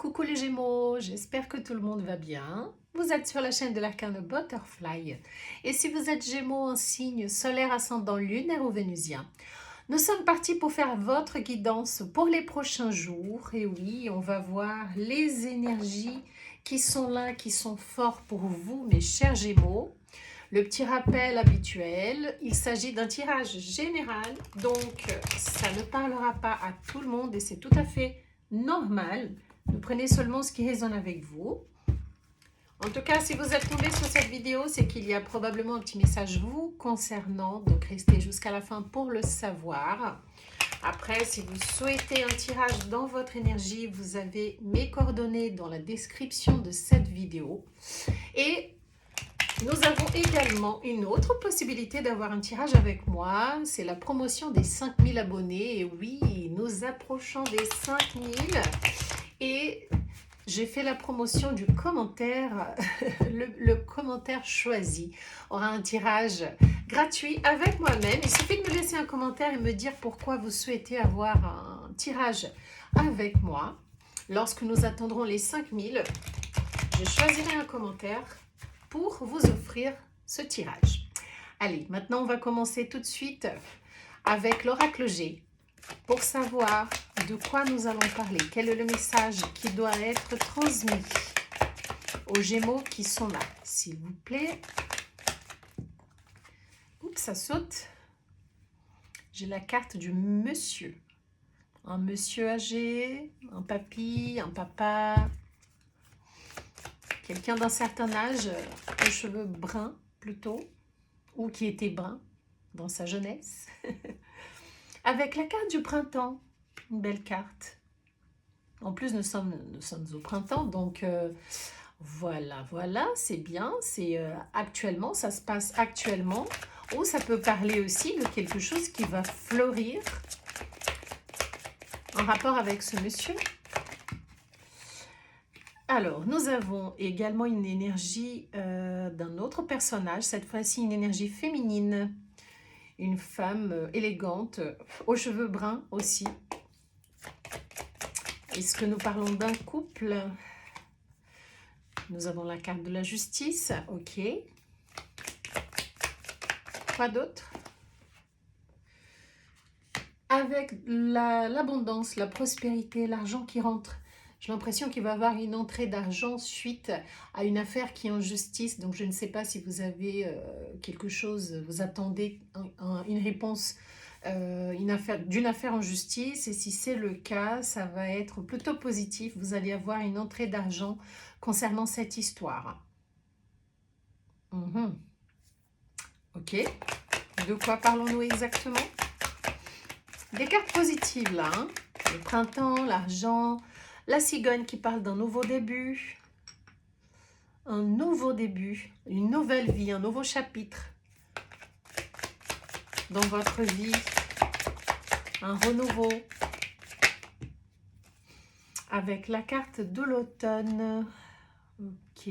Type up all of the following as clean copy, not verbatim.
Coucou les Gémeaux, j'espère que tout le monde va bien. Vous êtes sur la chaîne de l'arcane Butterfly. Et si vous êtes Gémeaux en signe solaire, ascendant lunaire ou vénusien, nous sommes partis pour faire votre guidance pour les prochains jours. Et oui, on va voir les énergies qui sont là, qui sont fortes pour vous, mes chers Gémeaux. Le petit rappel habituel, il s'agit d'un tirage général, donc ça ne parlera pas à tout le monde et c'est tout à fait normal. Vous prenez seulement ce qui résonne avec vous. En tout cas, si vous êtes tombé sur cette vidéo, c'est qu'il y a probablement un petit message vous concernant, donc restez jusqu'à la fin pour le savoir. Après, si vous souhaitez un tirage dans votre énergie, vous avez mes coordonnées dans la description de cette vidéo. Et nous avons également une autre possibilité d'avoir un tirage avec moi, c'est la promotion des 5000 abonnés. Et oui, nous approchons des 5000 et j'ai fait la promotion du commentaire, le commentaire choisi aura un tirage gratuit avec moi-même. Il suffit de me laisser un commentaire et me dire pourquoi vous souhaitez avoir un tirage avec moi. Lorsque nous attendrons les 5000, je choisirai un commentaire pour vous offrir ce tirage. Allez, maintenant on va commencer tout de suite avec l'oracle G pour savoir de quoi nous allons parler. Quel est le message qui doit être transmis aux Gémeaux qui sont là, s'il vous plaît. Oups, ça saute. J'ai la carte du monsieur. Un monsieur âgé, un papy, un papa, quelqu'un d'un certain âge, aux cheveux bruns plutôt, ou qui était brun dans sa jeunesse. Avec la carte du printemps, une belle carte. En plus, nous sommes au printemps, donc voilà, c'est bien. C'est actuellement, ça se passe actuellement. Ou ça peut parler aussi de quelque chose qui va fleurir en rapport avec ce monsieur. Alors, nous avons également une énergie d'un autre personnage, cette fois-ci une énergie féminine. Une femme élégante, aux cheveux bruns aussi. Est-ce que nous parlons d'un couple? Nous avons la carte de la justice, ok. Quoi d'autre? Avec l'abondance, la prospérité, l'argent qui rentre. J'ai l'impression qu'il va y avoir une entrée d'argent suite à une affaire qui est en justice. Donc je ne sais pas si vous avez quelque chose, vous attendez une réponse d'une affaire en justice. Et si c'est le cas, ça va être plutôt positif. Vous allez avoir une entrée d'argent concernant cette histoire. Ok. De quoi parlons-nous exactement? Des cartes positives là. Hein, le printemps, l'argent, la cigogne qui parle d'un nouveau début. Un nouveau début, une nouvelle vie, un nouveau chapitre dans votre vie. Un renouveau. Avec la carte de l'automne. Ok,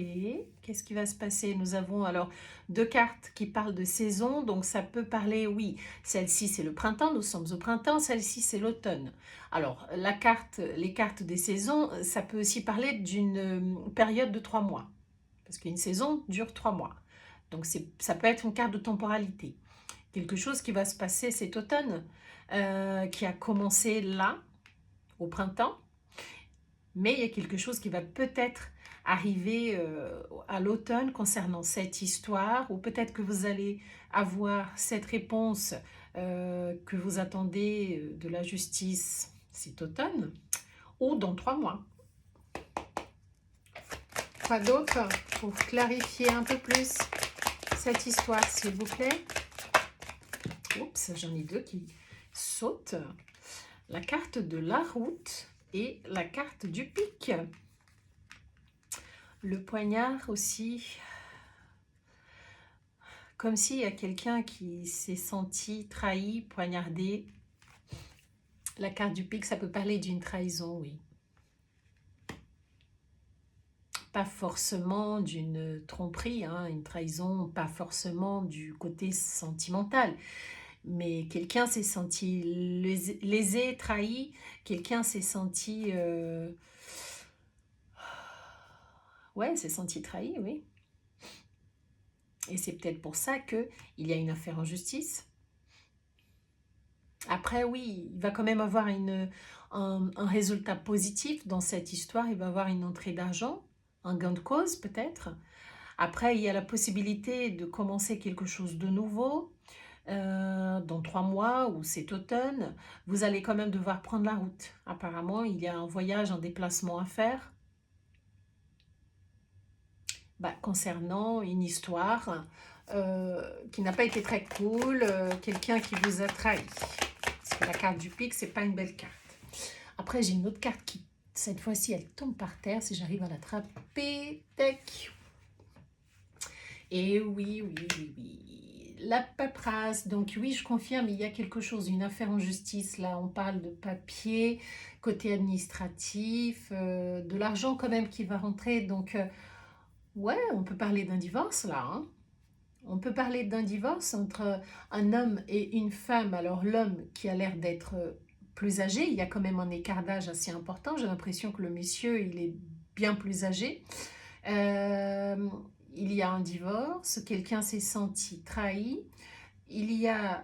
qu'est-ce qui va se passer? Nous avons alors deux cartes qui parlent de saison, donc ça peut parler, oui, celle-ci c'est le printemps, nous sommes au printemps, celle-ci c'est l'automne. Alors, les cartes des saisons, ça peut aussi parler d'une période de 3 mois, parce qu'une saison dure 3 mois. Donc ça peut être une carte de temporalité. Quelque chose qui va se passer cet automne, qui a commencé là, au printemps, mais il y a quelque chose qui va peut-être arriver à l'automne concernant cette histoire, ou peut-être que vous allez avoir cette réponse que vous attendez de la justice cet automne, ou dans 3 mois. Quoi d'autre pour clarifier un peu plus cette histoire, s'il vous plaît? Oups, j'en ai deux qui sautent. La carte de la route et la carte du pic. Le poignard aussi, comme s'il y a quelqu'un qui s'est senti trahi, poignardé. La carte du pic, ça peut parler d'une trahison, oui. Pas forcément d'une tromperie, hein, une trahison, pas forcément du côté sentimental. Mais quelqu'un s'est senti lésé, trahi, quelqu'un s'est senti Ouais, s'est senti trahi, oui. Et c'est peut-être pour ça qu'il y a une affaire en justice. Après, oui, il va quand même avoir un résultat positif dans cette histoire. Il va avoir une entrée d'argent, un gain de cause peut-être. Après, il y a la possibilité de commencer quelque chose de nouveau dans 3 mois ou cet automne. Vous allez quand même devoir prendre la route. Apparemment, il y a un voyage, un déplacement à faire concernant une histoire qui n'a pas été très cool, quelqu'un qui vous a trahi. Parce que la carte du pic, c'est pas une belle carte. Après, j'ai une autre carte qui, cette fois-ci, elle tombe par terre. Si j'arrive à l'attraper, tac. Et oui, oui, oui, oui. La paperasse. Donc oui, je confirme, il y a quelque chose, une affaire en justice. Là, on parle de papier, côté administratif, de l'argent quand même qui va rentrer. Donc, ouais, on peut parler d'un divorce là, hein. On peut parler d'un divorce entre un homme et une femme. Alors l'homme qui a l'air d'être plus âgé, il y a quand même un écart d'âge assez important. J'ai l'impression que le monsieur, il est bien plus âgé. Euh, il y a un divorce, quelqu'un s'est senti trahi. Il y a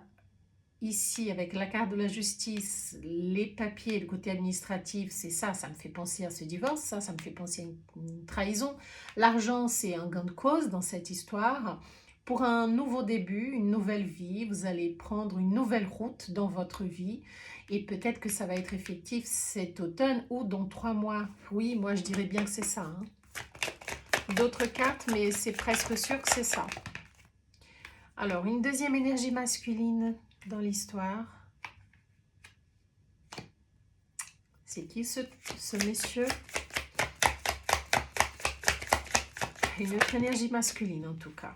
ici, avec la carte de la justice, les papiers, le côté administratif, c'est ça, ça me fait penser à ce divorce, ça me fait penser à une trahison. L'argent, c'est un gain de cause dans cette histoire. Pour un nouveau début, une nouvelle vie, vous allez prendre une nouvelle route dans votre vie et peut-être que ça va être effectif cet automne ou dans 3 mois. Oui, moi je dirais bien que c'est ça, hein. D'autres cartes, mais c'est presque sûr que c'est ça. Alors, une deuxième énergie masculine dans l'histoire. C'est qui ce monsieur? Une autre énergie masculine en tout cas.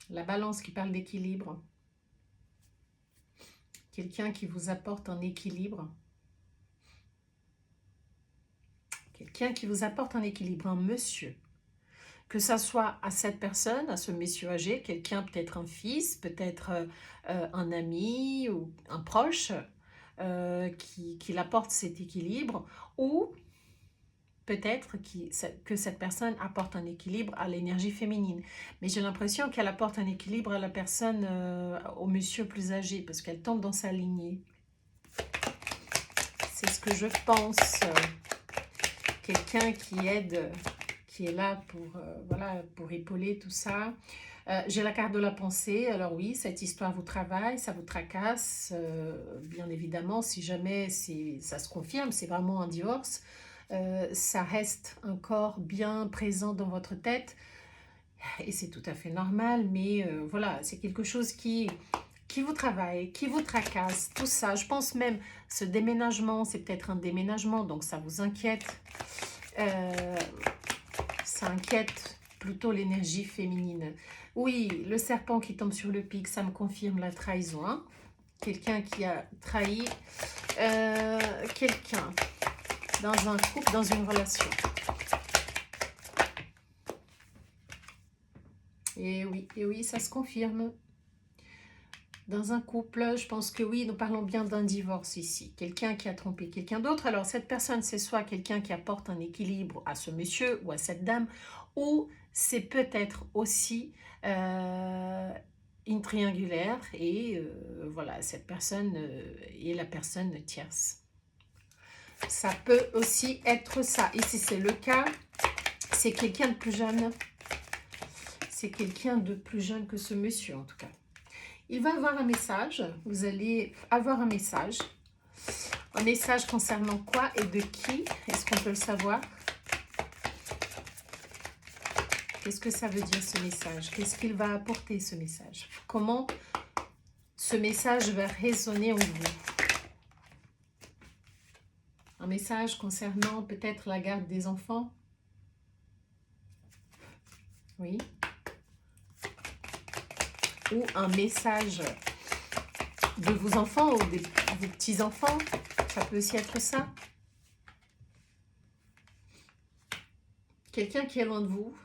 La balance qui parle d'équilibre. Quelqu'un qui vous apporte un équilibre. Quelqu'un qui vous apporte un équilibre, un monsieur. Que ça soit à cette personne, à ce monsieur âgé, quelqu'un, peut-être un fils, peut-être un ami ou un proche qui apporte cet équilibre, ou peut-être que cette personne apporte un équilibre à l'énergie féminine. Mais j'ai l'impression qu'elle apporte un équilibre à la personne, au monsieur plus âgé, parce qu'elle tombe dans sa lignée. C'est ce que je pense. Quelqu'un qui aide, qui est là pour, voilà, pour épauler tout ça. J'ai la carte de la pensée. Alors oui, cette histoire vous travaille, ça vous tracasse. Bien évidemment, si jamais ça se confirme, c'est vraiment un divorce. Ça reste encore bien présent dans votre tête et c'est tout à fait normal, mais voilà, c'est quelque chose qui vous travaille, qui vous tracasse, tout ça. Je pense même, ce déménagement, c'est peut-être un déménagement, donc ça vous inquiète. Ça inquiète plutôt l'énergie féminine. Oui, le serpent qui tombe sur le pic, ça me confirme la trahison, hein. Quelqu'un qui a trahi quelqu'un dans un couple, dans une relation. Et oui, ça se confirme. Dans un couple, je pense que oui, nous parlons bien d'un divorce ici. Quelqu'un qui a trompé quelqu'un d'autre. Alors, cette personne, c'est soit quelqu'un qui apporte un équilibre à ce monsieur ou à cette dame, ou c'est peut-être aussi une triangulaire et voilà, cette personne est la personne tierce. Ça peut aussi être ça. Et si c'est le cas, c'est quelqu'un de plus jeune. C'est quelqu'un de plus jeune que ce monsieur, en tout cas. Il va avoir un message. Vous allez avoir un message. Un message concernant quoi et de qui? Est-ce qu'on peut le savoir? Qu'est-ce que ça veut dire ce message? Qu'est-ce qu'il va apporter ce message? Comment ce message va résonner en vous? Un message concernant peut-être la garde des enfants? Oui. Ou un message de vos enfants ou de vos petits-enfants? Ça peut aussi être ça. Quelqu'un qui est loin de vous.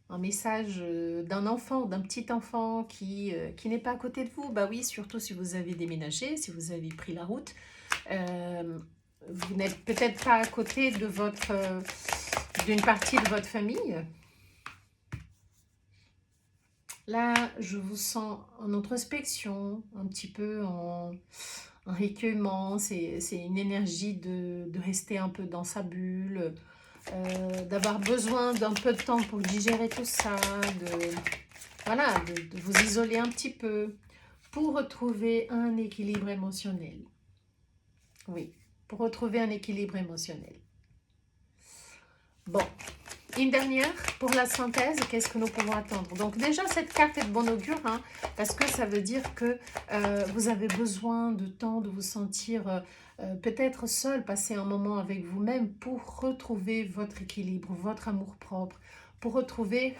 Un message d'un enfant ou d'un petit enfant qui n'est pas à côté de vous. Bah oui, surtout si vous avez déménagé, si vous avez pris la route. vous n'êtes peut-être pas à côté de d'une partie de votre famille. Là, je vous sens en introspection, un petit peu en recueillement. C'est une énergie de rester un peu dans sa bulle, d'avoir besoin d'un peu de temps pour digérer tout ça, voilà, de vous isoler un petit peu pour retrouver un équilibre émotionnel. Oui, pour retrouver un équilibre émotionnel. Bon, une dernière pour la synthèse, qu'est-ce que nous pouvons attendre? Donc déjà, cette carte est de bon augure, hein, parce que ça veut dire que vous avez besoin de temps, de vous sentir peut-être seul, passer un moment avec vous-même pour retrouver votre équilibre, votre amour-propre, pour retrouver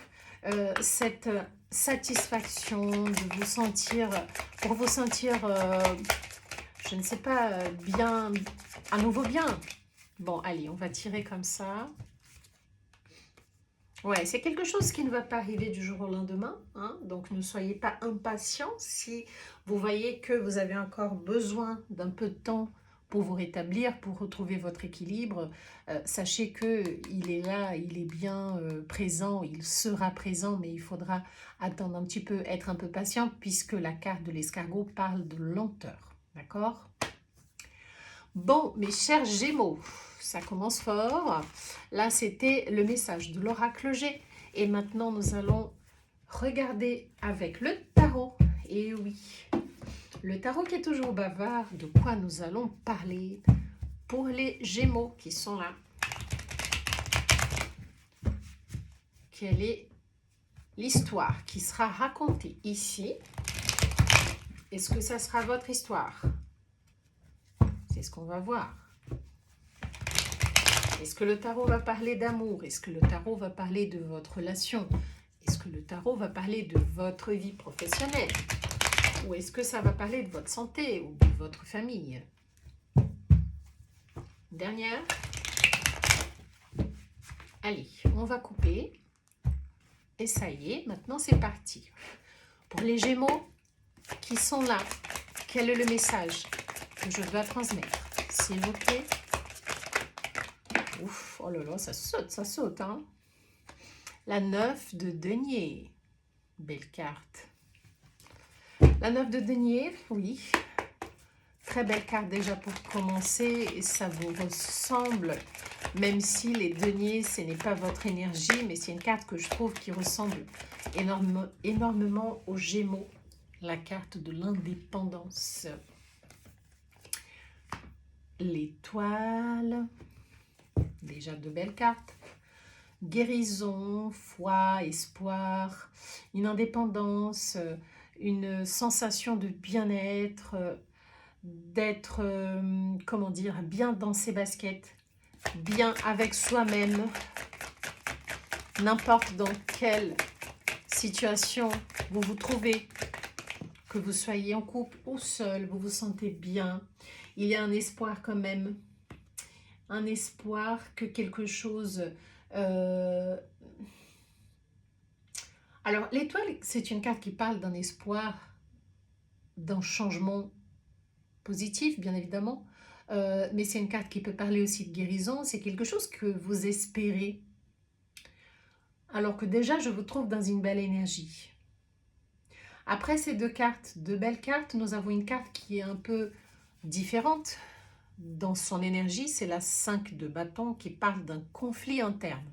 cette satisfaction de vous sentir, pour vous sentir, je ne sais pas, bien, à nouveau bien. Bon, allez, on va tirer comme ça. Ouais, c'est quelque chose qui ne va pas arriver du jour au lendemain, hein, donc ne soyez pas impatients si vous voyez que vous avez encore besoin d'un peu de temps pour vous rétablir, pour retrouver votre équilibre. Sachez qu'il est là, il est bien présent, il sera présent, mais il faudra attendre un petit peu, être un peu patient, puisque la carte de l'escargot parle de lenteur, d'accord? Bon, mes chers Gémeaux, ça commence fort. Là, c'était le message de l'oracle G. Et maintenant, nous allons regarder avec le tarot. Et oui, le tarot qui est toujours bavard, de quoi nous allons parler pour les Gémeaux qui sont là. Quelle est l'histoire qui sera racontée ici? Est-ce que ça sera votre histoire? C'est ce qu'on va voir. Est-ce que le tarot va parler d'amour? Est-ce que le tarot va parler de votre relation? Est-ce que le tarot va parler de votre vie professionnelle? Ou est-ce que ça va parler de votre santé ou de votre famille? Dernière. Allez, on va couper. Et ça y est, maintenant c'est parti. Pour les Gémeaux qui sont là, quel est le message que je dois transmettre? S'il vous plaît. Ouf, oh là là, ça saute, hein. La 9 de denier. Belle carte. La 9 de denier, oui. Très belle carte déjà pour commencer. Et ça vous ressemble, même si les deniers, ce n'est pas votre énergie, mais c'est une carte que je trouve qui ressemble énormément aux Gémeaux. La carte de l'indépendance. L'étoile. Déjà de belles cartes. Guérison, foi, espoir, une indépendance, une sensation de bien-être, d'être, comment dire, bien dans ses baskets, bien avec soi-même, n'importe dans quelle situation vous vous trouvez, que vous soyez en couple ou seul, vous vous sentez bien. Il y a un espoir quand même, un espoir que quelque chose... Alors, l'étoile, c'est une carte qui parle d'un espoir, d'un changement positif, bien évidemment. Mais c'est une carte qui peut parler aussi de guérison. C'est quelque chose que vous espérez. Alors que déjà, je vous trouve dans une belle énergie. Après ces deux cartes, deux belles cartes, nous avons une carte qui est un peu différente dans son énergie. C'est la 5 de bâton qui parle d'un conflit interne.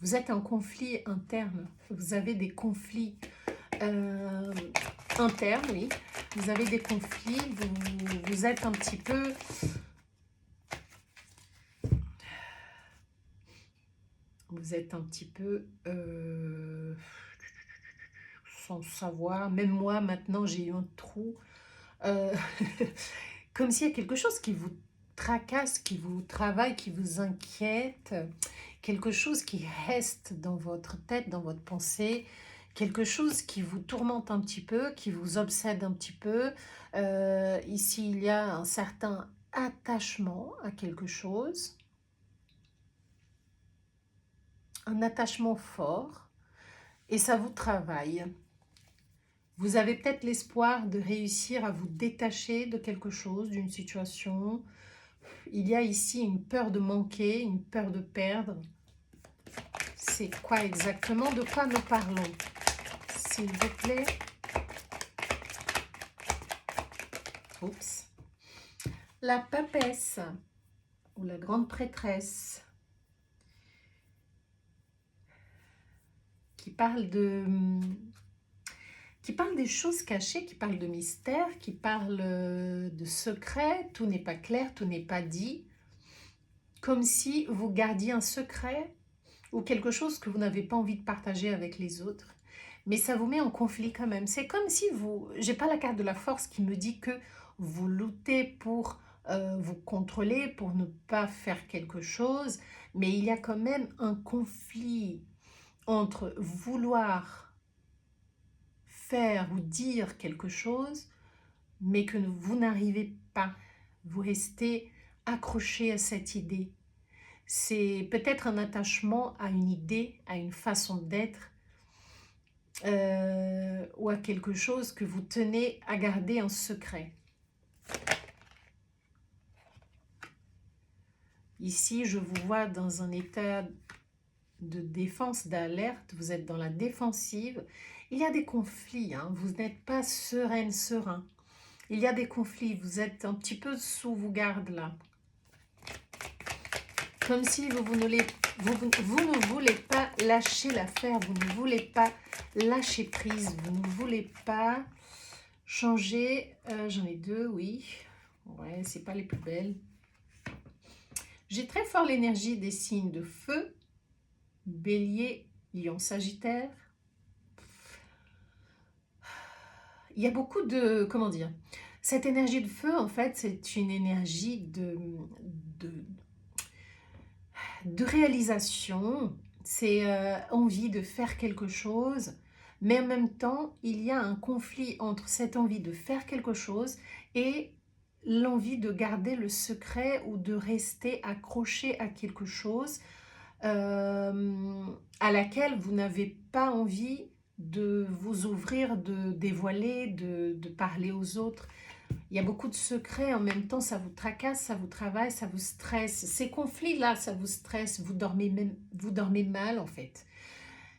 Vous êtes en conflit interne. Vous avez des conflits internes, oui. Vous avez des conflits. Vous êtes un petit peu... Vous êtes un petit peu... sans savoir. Même moi, maintenant, j'ai eu un trou. Comme s'il y a quelque chose qui vous tracasse, qui vous travaille, qui vous inquiète, quelque chose qui reste dans votre tête, dans votre pensée, quelque chose qui vous tourmente un petit peu, qui vous obsède un petit peu. Ici, il y a un certain attachement à quelque chose, un attachement fort, et ça vous travaille. Vous avez peut-être l'espoir de réussir à vous détacher de quelque chose, d'une situation. Il y a ici une peur de manquer, une peur de perdre. C'est quoi exactement? De quoi nous parlons? S'il vous plaît. Oups. La papesse ou la grande prêtresse qui parle des choses cachées, qui parle de mystère, qui parle de secrets. Tout n'est pas clair, tout n'est pas dit. Comme si vous gardiez un secret ou quelque chose que vous n'avez pas envie de partager avec les autres. Mais ça vous met en conflit quand même. C'est comme si vous... J'ai pas la carte de la force qui me dit que vous luttez pour vous contrôler, pour ne pas faire quelque chose. Mais il y a quand même un conflit entre vouloir faire ou dire quelque chose, mais que vous n'arrivez pas. Vous restez accroché à cette idée. C'est peut-être un attachement à une idée, à une façon d'être, ou à quelque chose que vous tenez à garder en secret. Ici, je vous vois dans un état de défense, d'alerte. Vous êtes dans la défensive. Il y a des conflits, hein. Vous n'êtes pas sereine, serein. Il y a des conflits. Vous êtes un petit peu sous vos gardes là. Comme si vous ne voulez pas lâcher l'affaire, vous ne voulez pas lâcher prise, vous ne voulez pas changer. J'en ai deux, oui. Ouais, c'est pas les plus belles. J'ai très fort l'énergie des signes de feu, Bélier, Lion, Sagittaire. Il y a beaucoup de, comment dire, cette énergie de feu, en fait, c'est une énergie de réalisation, c'est envie de faire quelque chose, mais en même temps, il y a un conflit entre cette envie de faire quelque chose et l'envie de garder le secret ou de rester accroché à quelque chose à laquelle vous n'avez pas envie de vous ouvrir, de dévoiler, de parler aux autres. Il y a beaucoup de secrets, en même temps, ça vous tracasse, ça vous travaille, ça vous stresse. Ces conflits-là, ça vous stresse, vous dormez mal en fait.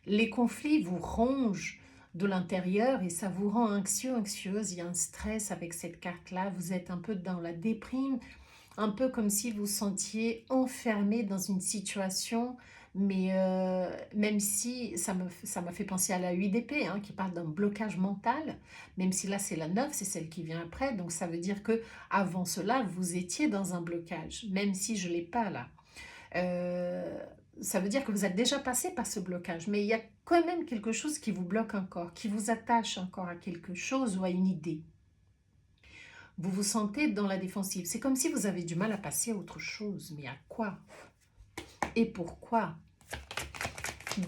Les conflits vous rongent de l'intérieur et ça vous rend anxieux, anxieuse. Il y a un stress avec cette carte-là, vous êtes un peu dans la déprime, un peu comme si vous sentiez enfermé dans une situation, mais même si ça m'a fait penser à la 8 d'épée, hein, qui parle d'un blocage mental, même si là c'est la 9, c'est celle qui vient après, donc ça veut dire que avant cela, vous étiez dans un blocage, même si je ne l'ai pas là. Euh, Ça veut dire que vous êtes déjà passé par ce blocage, mais il y a quand même quelque chose qui vous bloque encore, qui vous attache encore à quelque chose ou à une idée. Vous vous sentez dans la défensive. C'est comme si vous avez du mal à passer à autre chose. Mais à quoi? Et pourquoi?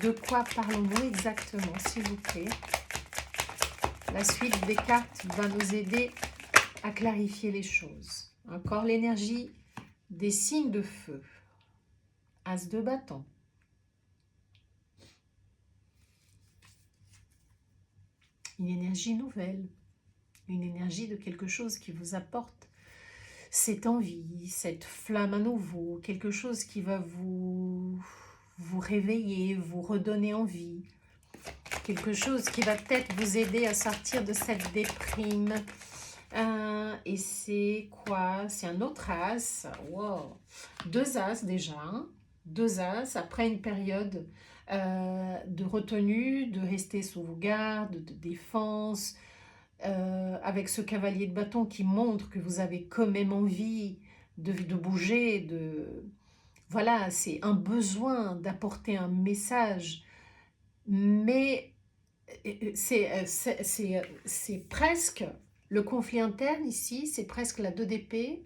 De quoi parlons-nous exactement, s'il vous plaît? La suite des cartes va nous aider à clarifier les choses. Encore l'énergie des signes de feu. As de bâton. Une énergie nouvelle. Une énergie de quelque chose qui vous apporte cette envie, cette flamme à nouveau, quelque chose qui va vous réveiller, vous redonner envie, quelque chose qui va peut-être vous aider à sortir de cette déprime. Et c'est quoi? C'est un autre as. Wow. Deux as déjà, hein. Deux as après une période de retenue, de rester sous vos gardes, de défense, avec ce cavalier de bâton qui montre que vous avez quand même envie de bouger, voilà, c'est un besoin d'apporter un message, mais c'est presque le conflit interne ici, c'est presque la 2 d'épée.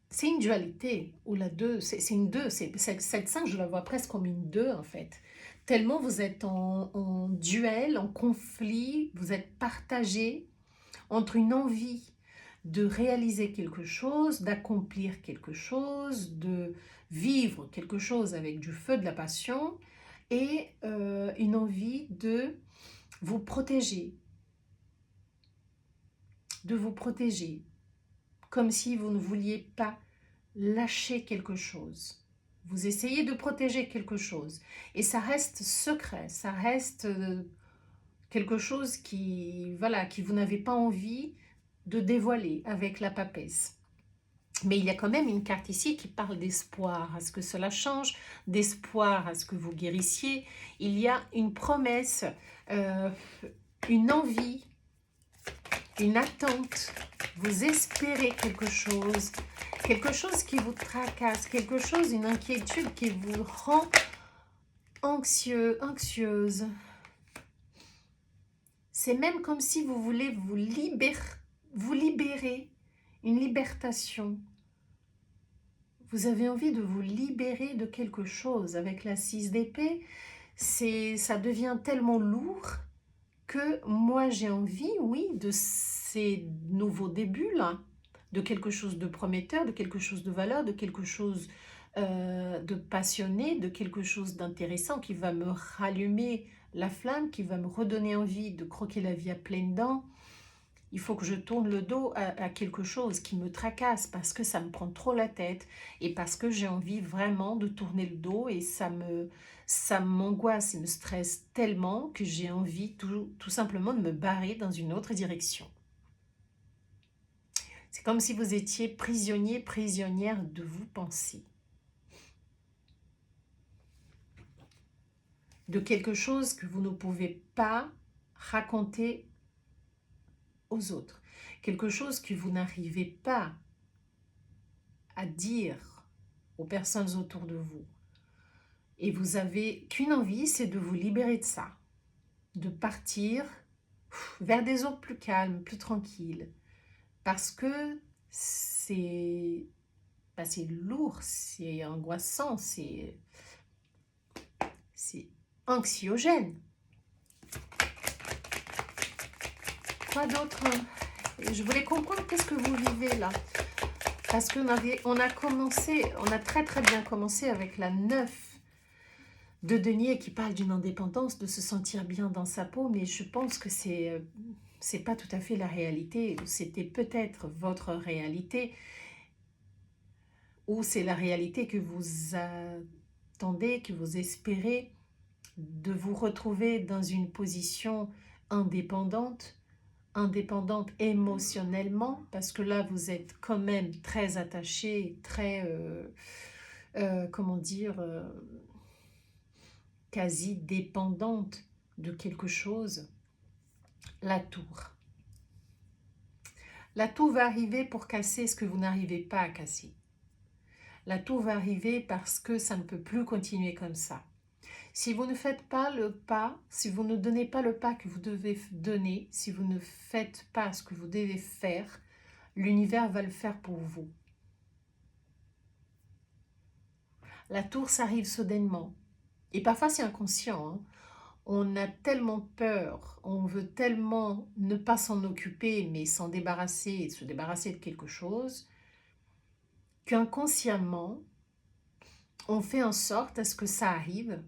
C'est une dualité, ou la 2, c'est une 2, cette 5, je la vois presque comme une 2 en fait. Tellement vous êtes en duel, en conflit, vous êtes partagé entre une envie de réaliser quelque chose, d'accomplir quelque chose, de vivre quelque chose avec du feu, de la passion, et une envie de vous protéger, de vous protéger, comme si vous ne vouliez pas lâcher quelque chose. Vous essayez de protéger quelque chose et ça reste secret, ça reste quelque chose qui, voilà, qui vous n'avez pas envie de dévoiler avec la papesse. Mais il y a quand même une carte ici qui parle d'espoir à ce que cela change, d'espoir à ce que vous guérissiez. Il y a une promesse, euh, une envie, une attente. Vous espérez quelque chose qui vous tracasse, quelque chose, une inquiétude qui vous rend anxieux, anxieuse. C'est même comme si vous voulez vous libérer, une libertation. Vous avez envie de vous libérer de quelque chose. Avec la 6 d'épée, ça devient tellement lourd que moi j'ai envie, oui, de ces nouveaux débuts-là, de quelque chose de prometteur, de quelque chose de valeur, de quelque chose de passionné, de quelque chose d'intéressant qui va me rallumer la flamme, qui va me redonner envie de croquer la vie à pleines dents. Il faut que je tourne le dos à quelque chose qui me tracasse parce que ça me prend trop la tête et parce que j'ai envie vraiment de tourner le dos et ça m'angoisse et me stresse tellement que j'ai envie tout simplement de me barrer dans une autre direction. C'est comme si vous étiez prisonnier, prisonnière de vos pensées. De quelque chose que vous ne pouvez pas raconter aux autres. Quelque chose que vous n'arrivez pas à dire aux personnes autour de vous. Et vous avez qu'une envie, c'est de vous libérer de ça. De partir vers des eaux plus calmes, plus tranquilles. Parce que c'est lourd, c'est angoissant, c'est anxiogène. Quoi d'autre? Je voulais comprendre qu'est-ce que vous vivez là. Parce qu'on a très très bien commencé avec la 9 de denier qui parle d'une indépendance, de se sentir bien dans sa peau, mais je pense que c'est pas tout à fait la réalité, ou c'était peut-être votre réalité, ou c'est la réalité que vous attendez, que vous espérez, de vous retrouver dans une position indépendante, indépendante émotionnellement, parce que là vous êtes quand même très attaché, très, comment dire, quasi dépendante de quelque chose. La tour. La tour va arriver pour casser ce que vous n'arrivez pas à casser. La tour va arriver parce que ça ne peut plus continuer comme ça. Si vous ne faites pas le pas, si vous ne donnez pas le pas que vous devez donner, si vous ne faites pas ce que vous devez faire, l'univers va le faire pour vous. La tour, ça arrive soudainement. Et parfois, c'est inconscient. Hein. On a tellement peur, on veut tellement ne pas s'en occuper, mais s'en débarrasser, se débarrasser de quelque chose, qu'inconsciemment, on fait en sorte à ce que ça arrive,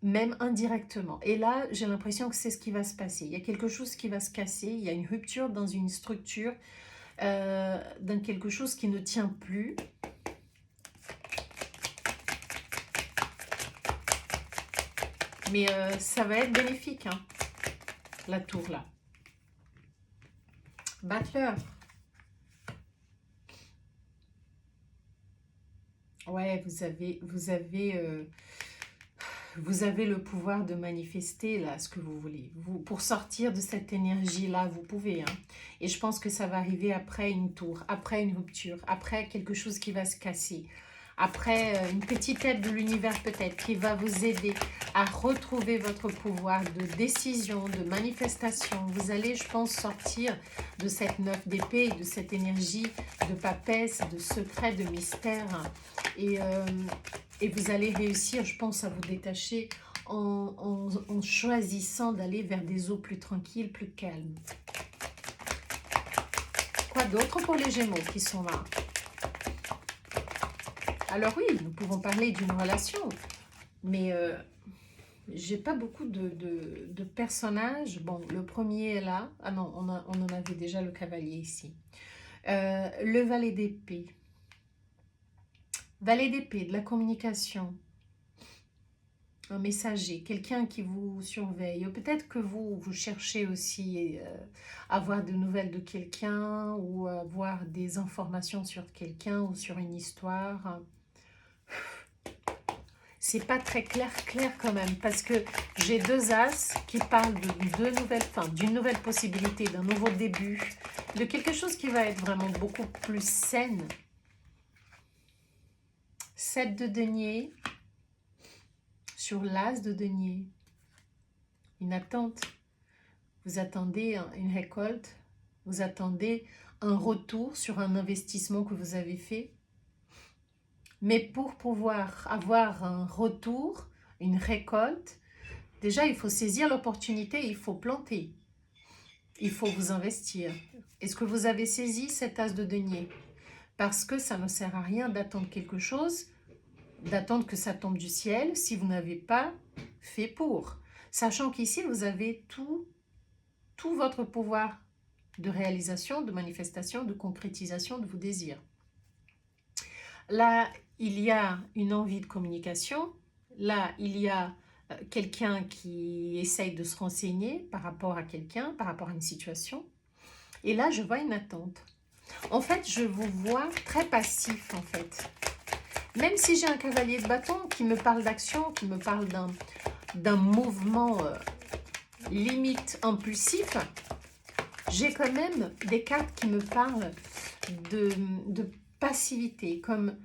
même indirectement. Et là, j'ai l'impression que c'est ce qui va se passer. Il y a quelque chose qui va se casser, il y a une rupture dans une structure, dans quelque chose qui ne tient plus. Mais ça va être bénéfique, hein, la tour là. Battleur. Ouais, vous avez le pouvoir de manifester là ce que vous voulez. Pour sortir de cette énergie-là, vous pouvez. Hein. Et je pense que ça va arriver après une tour, après une rupture, après quelque chose qui va se casser. Après une petite aide de l'univers peut-être qui va vous aider à retrouver votre pouvoir de décision, de manifestation. Vous allez, je pense, sortir de cette 9 d'épée, de cette énergie de papesse, de secret, de mystère. Et vous allez réussir, je pense, à vous détacher en choisissant d'aller vers des eaux plus tranquilles, plus calmes. Quoi d'autre pour les Gémeaux qui sont là? Alors oui, nous pouvons parler d'une relation, mais J'ai pas beaucoup de personnages. Bon, le premier est là. Ah non, on en avait déjà le cavalier ici. Le valet d'épée. Valet d'épée, de la communication. Un messager, quelqu'un qui vous surveille. Peut-être que vous cherchez aussi à avoir de nouvelles de quelqu'un ou avoir des informations sur quelqu'un ou sur une histoire. C'est pas très clair quand même, parce que j'ai deux as qui parlent de deux nouvelles, enfin, d'une nouvelle possibilité, d'un nouveau début, de quelque chose qui va être vraiment beaucoup plus saine. 7 de denier sur l'as de denier. Une attente. Vous attendez une récolte, vous attendez un retour sur un investissement que vous avez fait. Mais pour pouvoir avoir un retour, une récolte, déjà il faut saisir l'opportunité, il faut planter. Il faut vous investir. Est-ce que vous avez saisi cet as de denier? Parce que ça ne sert à rien d'attendre quelque chose, d'attendre que ça tombe du ciel si vous n'avez pas fait pour. Sachant qu'ici, vous avez tout votre pouvoir de réalisation, de manifestation, de concrétisation de vos désirs. Là, il y a une envie de communication. Là, il y a quelqu'un qui essaye de se renseigner par rapport à quelqu'un, par rapport à une situation. Et là, je vois une attente. En fait, je vous vois très passif, en fait. Même si j'ai un cavalier de bâton qui me parle d'action, qui me parle d'un mouvement limite impulsif, j'ai quand même des cartes qui me parlent de passivité, comme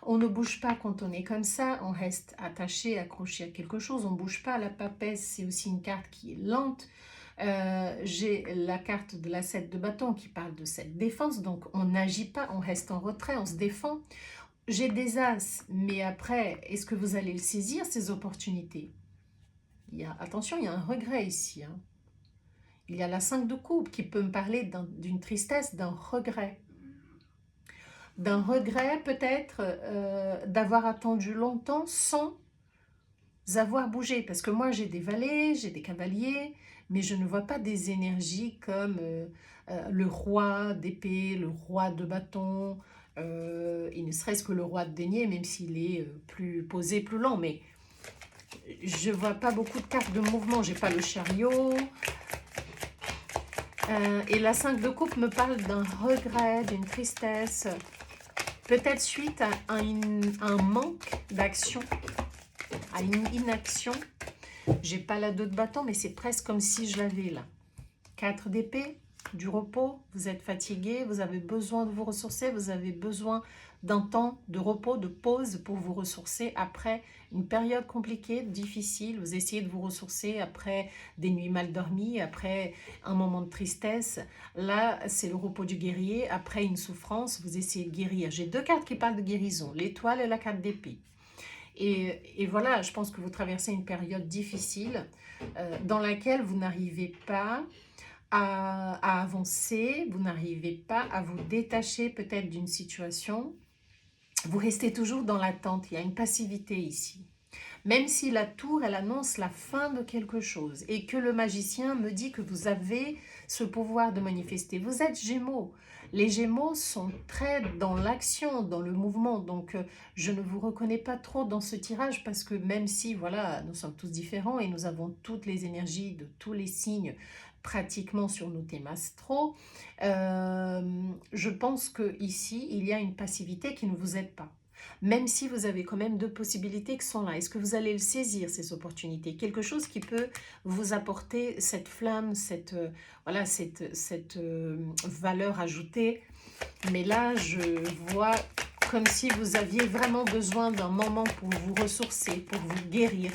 on ne bouge pas quand on est comme ça, on reste attaché, accroché à quelque chose, on ne bouge pas. La papesse, c'est aussi une carte qui est lente. J'ai la carte de la 7 de bâton qui parle de cette défense, donc on n'agit pas, on reste en retrait, on se défend. J'ai des as, mais après, est-ce que vous allez le saisir, ces opportunités? Attention, il y a un regret ici. Hein. Il y a la 5 de coupe qui peut me parler d'une tristesse, d'un regret. D'un regret peut-être d'avoir attendu longtemps sans avoir bougé. Parce que moi, j'ai des valets, j'ai des cavaliers, mais je ne vois pas des énergies comme le roi d'épée, le roi de bâton, et ne serait-ce que le roi de denier, même s'il est plus posé, plus lent. Mais je vois pas beaucoup de cartes de mouvement. J'ai pas le chariot. Et la 5 de coupe me parle d'un regret, d'une tristesse, peut-être suite à un manque d'action, à une inaction. J'ai pas la 2 de bâton, mais c'est presque comme si je l'avais là. 4 d'épée, du repos, vous êtes fatigué, vous avez besoin de vous ressourcer, vous avez besoin d'un temps de repos, de pause pour vous ressourcer après une période compliquée, difficile. Vous essayez de vous ressourcer après des nuits mal dormies, après un moment de tristesse. Là, c'est le repos du guerrier. Après une souffrance, vous essayez de guérir. J'ai deux cartes qui parlent de guérison, l'étoile et la carte d'épée. Et voilà, je pense que vous traversez une période difficile dans laquelle vous n'arrivez pas à avancer, vous n'arrivez pas à vous détacher peut-être d'une situation. Vous restez toujours dans l'attente, il y a une passivité ici. Même si la tour, elle annonce la fin de quelque chose et que le magicien me dit que vous avez ce pouvoir de manifester. Vous êtes Gémeaux. Les Gémeaux sont très dans l'action, dans le mouvement. Donc, je ne vous reconnais pas trop dans ce tirage parce que même si, voilà, nous sommes tous différents et nous avons toutes les énergies de tous les signes pratiquement sur nos thèmes astraux, je pense que ici il y a une passivité qui ne vous aide pas. Même si vous avez quand même deux possibilités qui sont là. Est-ce que vous allez le saisir, ces opportunités? Quelque chose qui peut vous apporter cette flamme, voilà, cette valeur ajoutée. Mais là, je vois comme si vous aviez vraiment besoin d'un moment pour vous ressourcer, pour vous guérir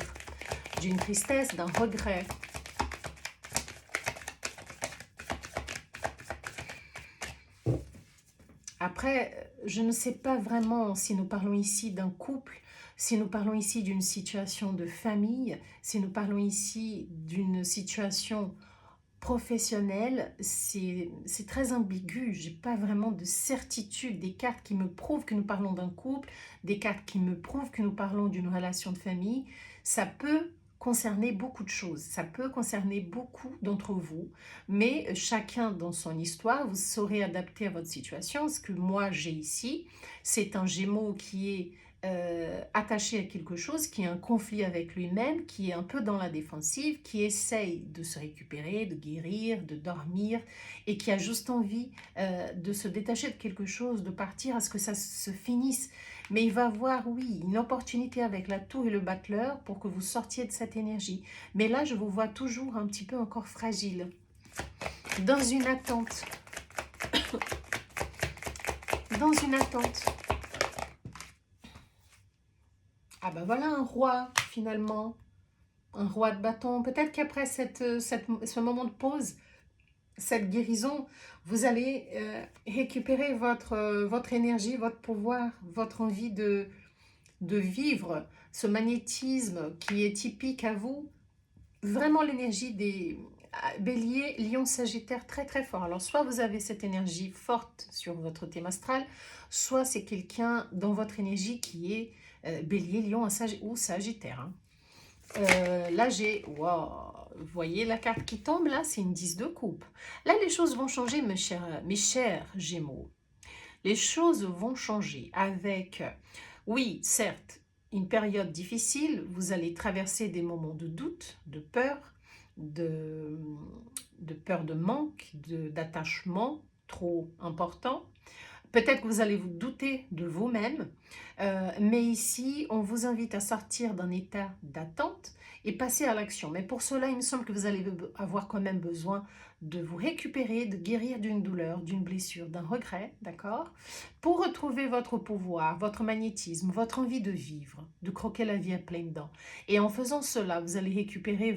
d'une tristesse, d'un regret. Après, je ne sais pas vraiment si nous parlons ici d'un couple, si nous parlons ici d'une situation de famille, si nous parlons ici d'une situation professionnelle, c'est très ambigu. Je n'ai pas vraiment de certitude. Des cartes qui me prouvent que nous parlons d'un couple, des cartes qui me prouvent que nous parlons d'une relation de famille. Ça peut concerner beaucoup de choses, ça peut concerner beaucoup d'entre vous, mais chacun dans son histoire, vous saurez adapter à votre situation. Ce que moi j'ai ici, c'est un Gémeaux qui est attaché à quelque chose, qui a un conflit avec lui-même, qui est un peu dans la défensive, qui essaye de se récupérer, de guérir, de dormir, et qui a juste envie de se détacher de quelque chose, de partir à ce que ça se finisse. Mais il va avoir, oui, une opportunité avec la tour et le battleur pour que vous sortiez de cette énergie. Mais là, je vous vois toujours un petit peu encore fragile, dans une attente. Dans une attente. Ah ben voilà un roi, finalement. Un roi de bâton. Peut-être qu'après ce moment de pause, cette guérison, vous allez récupérer votre énergie, votre pouvoir, votre envie de vivre, ce magnétisme qui est typique à vous. Vraiment l'énergie des Bélier, Lion, Sagittaire très très fort. Alors soit vous avez cette énergie forte sur votre thème astral, soit c'est quelqu'un dans votre énergie qui est Bélier, Lion ou Sagittaire. Hein. Là j'ai, wow, vous voyez la carte qui tombe là, c'est une 10 de coupe. Là les choses vont changer mes chers Gémeaux. Les choses vont changer avec, oui certes, une période difficile, vous allez traverser des moments de doute, de peur, de, de peur de manque, d'attachement trop important. Peut-être que vous allez vous douter de vous-même, mais ici, on vous invite à sortir d'un état d'attente et passer à l'action. Mais pour cela, il me semble que vous allez avoir quand même besoin de vous récupérer, de guérir d'une douleur, d'une blessure, d'un regret, d'accord? Pour retrouver votre pouvoir, votre magnétisme, votre envie de vivre, de croquer la vie à pleines dents. Et en faisant cela, vous allez récupérer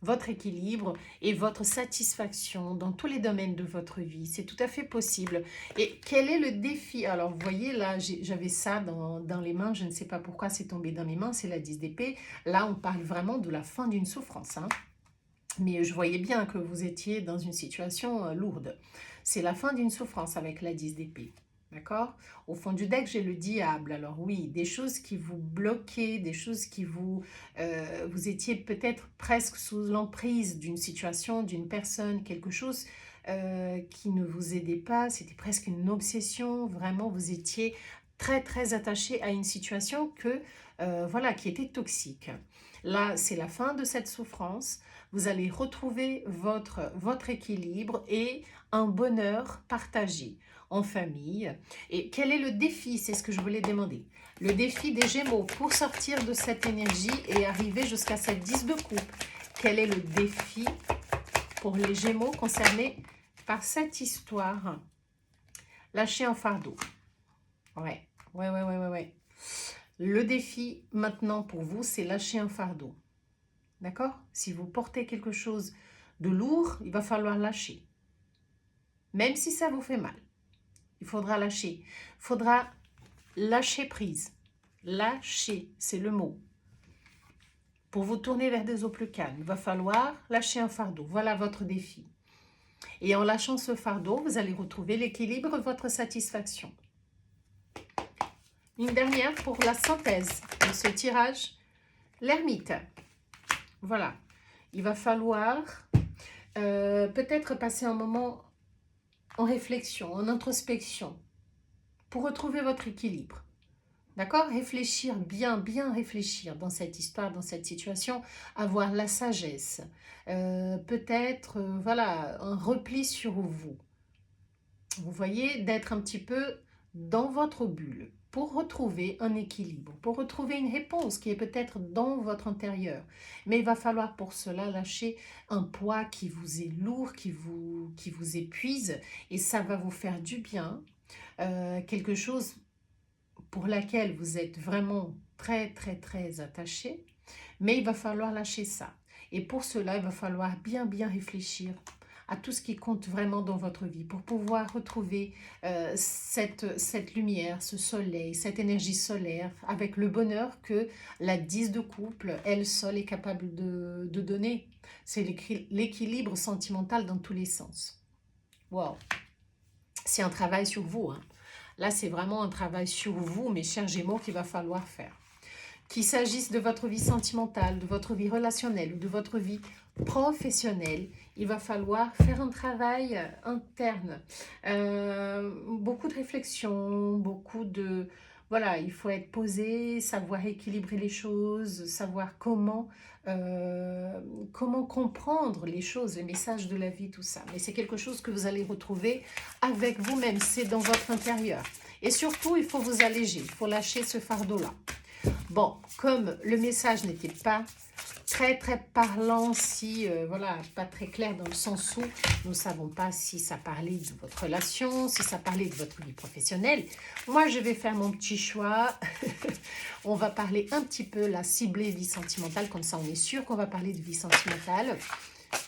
votre équilibre et votre satisfaction dans tous les domaines de votre vie. C'est tout à fait possible. Et quel est le défi? Alors, vous voyez, là, j'avais ça dans les mains. Je ne sais pas pourquoi c'est tombé dans mes mains. C'est la 10 d'épée. Là, on parle vraiment de la fin d'une souffrance. Hein. Mais je voyais bien que vous étiez dans une situation lourde. C'est la fin d'une souffrance avec la 10 d'épée. D'accord? Au fond du deck, j'ai le diable. Alors oui, des choses qui vous bloquaient, des choses qui vous... vous étiez peut-être presque sous l'emprise d'une situation, d'une personne, quelque chose qui ne vous aidait pas. C'était presque une obsession. Vraiment, vous étiez très, très attaché à une situation voilà, qui était toxique. Là, c'est la fin de cette souffrance. Vous allez retrouver votre équilibre et un bonheur partagé en famille. Et quel est le défi? C'est ce que je voulais demander. Le défi des Gémeaux pour sortir de cette énergie et arriver jusqu'à cette 10 de coupe. Quel est le défi pour les Gémeaux concernés par cette histoire? Lâcher un fardeau. Ouais. Le défi maintenant pour vous, c'est lâcher un fardeau. D'accord? Si vous portez quelque chose de lourd, il va falloir lâcher. Même si ça vous fait mal. Il faudra lâcher. Il faudra lâcher prise. Lâcher, c'est le mot. Pour vous tourner vers des eaux plus calmes, il va falloir lâcher un fardeau. Voilà votre défi. Et en lâchant ce fardeau, vous allez retrouver l'équilibre, votre satisfaction. Une dernière pour la synthèse de ce tirage. L'ermite. Voilà. Il va falloir peut-être passer un moment en réflexion, en introspection, pour retrouver votre équilibre. D'accord? Réfléchir, bien réfléchir dans cette histoire, dans cette situation, avoir la sagesse. Peut-être, voilà, un repli sur vous. Vous voyez, d'être un petit peu dans votre bulle pour retrouver un équilibre, pour retrouver une réponse qui est peut-être dans votre intérieur. Mais il va falloir pour cela lâcher un poids qui vous est lourd, qui vous épuise, et ça va vous faire du bien. Quelque chose pour laquelle vous êtes vraiment très attaché, mais il va falloir lâcher ça. Et pour cela, il va falloir bien réfléchir à tout ce qui compte vraiment dans votre vie pour pouvoir retrouver cette lumière, ce soleil, cette énergie solaire avec le bonheur que la 10 de couple, elle seule, est capable de donner. C'est l'équilibre sentimental dans tous les sens. Wow! C'est un travail sur vous. Hein. Là, c'est vraiment un travail sur vous, mes chers Gémeaux, qu'il va falloir faire. Qu'il s'agisse de votre vie sentimentale, de votre vie relationnelle ou de votre vie professionnelle, il va falloir faire un travail interne. Beaucoup de réflexion, beaucoup de... Voilà, il faut être posé, savoir équilibrer les choses, savoir comment comprendre les choses, les messages de la vie, tout ça. Mais c'est quelque chose que vous allez retrouver avec vous-même, c'est dans votre intérieur. Et surtout, il faut vous alléger, il faut lâcher ce fardeau-là. Bon, comme le message n'était pas très parlant, si, voilà, pas très clair dans le sens où nous ne savons pas si ça parlait de votre relation, si ça parlait de votre vie professionnelle. Moi, je vais faire mon petit choix. On va parler un petit peu, la ciblée vie sentimentale, comme ça on est sûr qu'on va parler de vie sentimentale.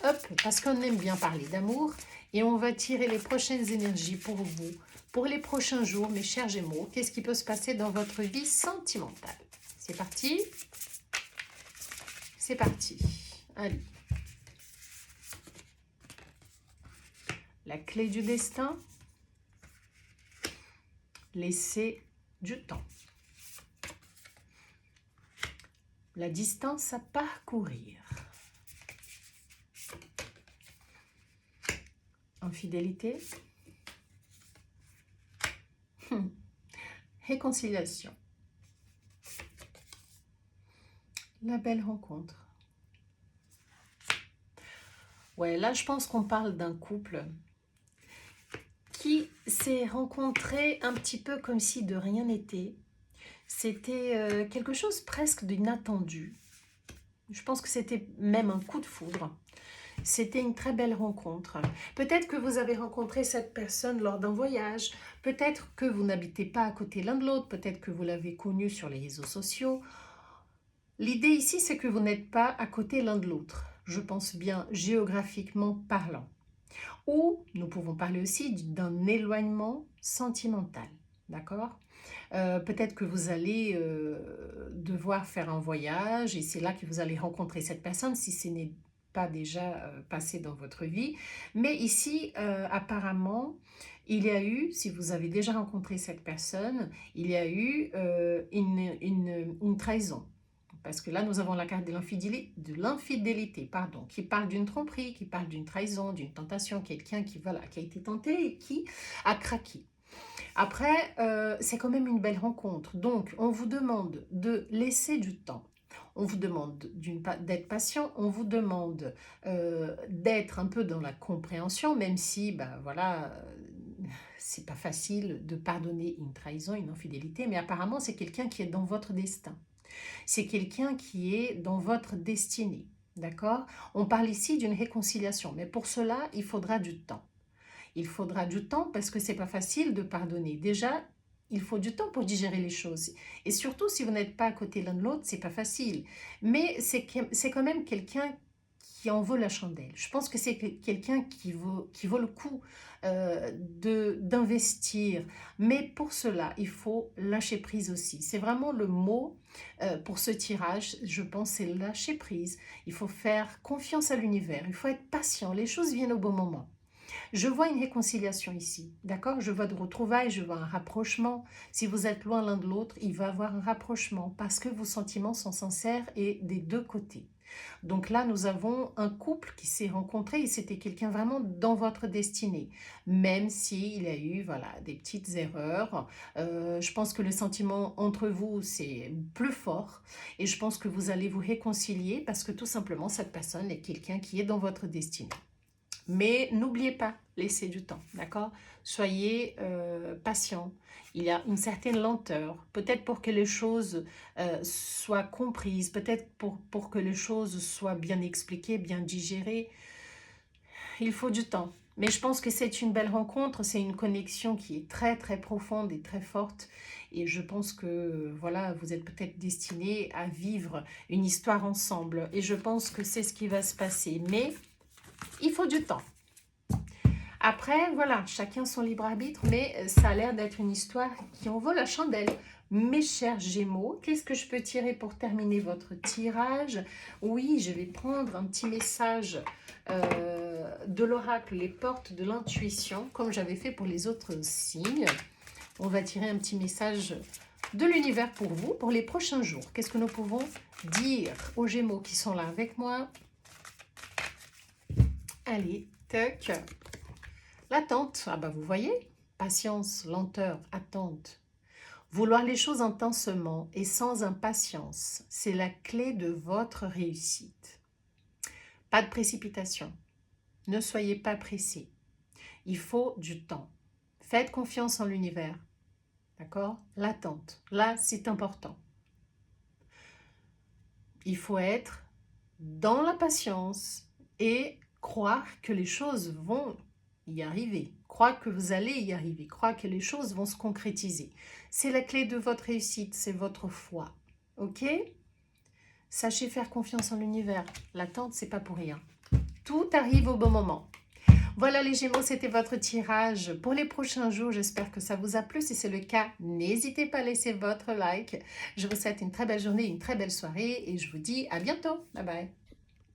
Hop, parce qu'on aime bien parler d'amour. Et on va tirer les prochaines énergies pour vous, pour les prochains jours, mes chers Gémeaux. Qu'est-ce qui peut se passer dans votre vie sentimentale? C'est parti. C'est parti. Allez. La clé du destin. Laisser du temps. La distance à parcourir. Infidélité. Réconciliation. La belle rencontre. Ouais, là, je pense qu'on parle d'un couple qui s'est rencontré un petit peu comme si de rien n'était. C'était quelque chose presque d'inattendu. Je pense que c'était même un coup de foudre. C'était une très belle rencontre. Peut-être que vous avez rencontré cette personne lors d'un voyage. Peut-être que vous n'habitez pas à côté l'un de l'autre. Peut-être que vous l'avez connu sur les réseaux sociaux. L'idée ici, c'est que vous n'êtes pas à côté l'un de l'autre. Je pense bien géographiquement parlant. Ou nous pouvons parler aussi d'un éloignement sentimental. D'accord ? Peut-être que vous allez devoir faire un voyage et c'est là que vous allez rencontrer cette personne si ce n'est pas déjà passé dans votre vie. Mais ici, apparemment, il y a eu, si vous avez déjà rencontré cette personne, il y a eu une trahison. Parce que là, nous avons la carte de l'infidélité, pardon, qui parle d'une tromperie, qui parle d'une trahison, d'une tentation, quelqu'un qui, voilà, qui a été tenté et qui a craqué. Après, c'est quand même une belle rencontre. Donc, on vous demande de laisser du temps. On vous demande d'être patient. On vous demande d'être un peu dans la compréhension, même si, ben voilà, c'est pas facile de pardonner une trahison, une infidélité. Mais apparemment, c'est quelqu'un qui est dans votre destin. C'est quelqu'un qui est dans votre destinée. D'accord? On parle ici d'une réconciliation. Mais pour cela, il faudra du temps. Il faudra du temps parce que c'est pas facile de pardonner. Déjà, il faut du temps pour digérer les choses. Et surtout, si vous n'êtes pas à côté l'un de l'autre, c'est pas facile. Mais c'est quand même quelqu'un qui en vaut la chandelle. Je pense que c'est quelqu'un qui vaut le coup d'investir. Mais pour cela, il faut lâcher prise aussi. C'est vraiment le mot pour ce tirage, je pense, c'est lâcher prise. Il faut faire confiance à l'univers. Il faut être patient. Les choses viennent au bon moment. Je vois une réconciliation ici, d'accord? Je vois de retrouvailles, je vois un rapprochement. Si vous êtes loin l'un de l'autre, il va y avoir un rapprochement parce que vos sentiments sont sincères et des deux côtés. Donc là, nous avons un couple qui s'est rencontré et c'était quelqu'un vraiment dans votre destinée. Même s'il y a eu voilà, des petites erreurs, je pense que le sentiment entre vous, c'est plus fort. Et je pense que vous allez vous réconcilier parce que tout simplement, cette personne est quelqu'un qui est dans votre destinée. Mais n'oubliez pas, laissez du temps, d'accord? Soyez patient. Il y a une certaine lenteur, peut-être pour que les choses soient comprises, peut-être pour que les choses soient bien expliquées, bien digérées. Il faut du temps. Mais je pense que c'est une belle rencontre, c'est une connexion qui est très profonde et très forte. Et je pense que voilà, vous êtes peut-être destinés à vivre une histoire ensemble. Et je pense que c'est ce qui va se passer. Mais il faut du temps. Après, voilà, chacun son libre arbitre, mais ça a l'air d'être une histoire qui en vaut la chandelle. Mes chers Gémeaux, qu'est-ce que je peux tirer pour terminer votre tirage? Oui, je vais prendre un petit message de l'oracle, les portes de l'intuition, comme j'avais fait pour les autres signes. On va tirer un petit message de l'univers pour vous, pour les prochains jours. Qu'est-ce que nous pouvons dire aux Gémeaux qui sont là avec moi? Allez, tac. L'attente, ah bah vous voyez, patience, lenteur, attente. Vouloir les choses intensement et sans impatience, c'est la clé de votre réussite. Pas de précipitation, ne soyez pas pressés. Il faut du temps. Faites confiance en l'univers, d'accord? L'attente, là c'est important. Il faut être dans la patience et croire que les choses vont y arriver. Croire que vous allez y arriver. Croire que les choses vont se concrétiser. C'est la clé de votre réussite, c'est votre foi. Ok? Sachez faire confiance en l'univers. L'attente, c'est pas pour rien. Tout arrive au bon moment. Voilà les Gémeaux, c'était votre tirage pour les prochains jours. J'espère que ça vous a plu. Si c'est le cas, n'hésitez pas à laisser votre like. Je vous souhaite une très belle journée, une très belle soirée et je vous dis à bientôt. Bye bye.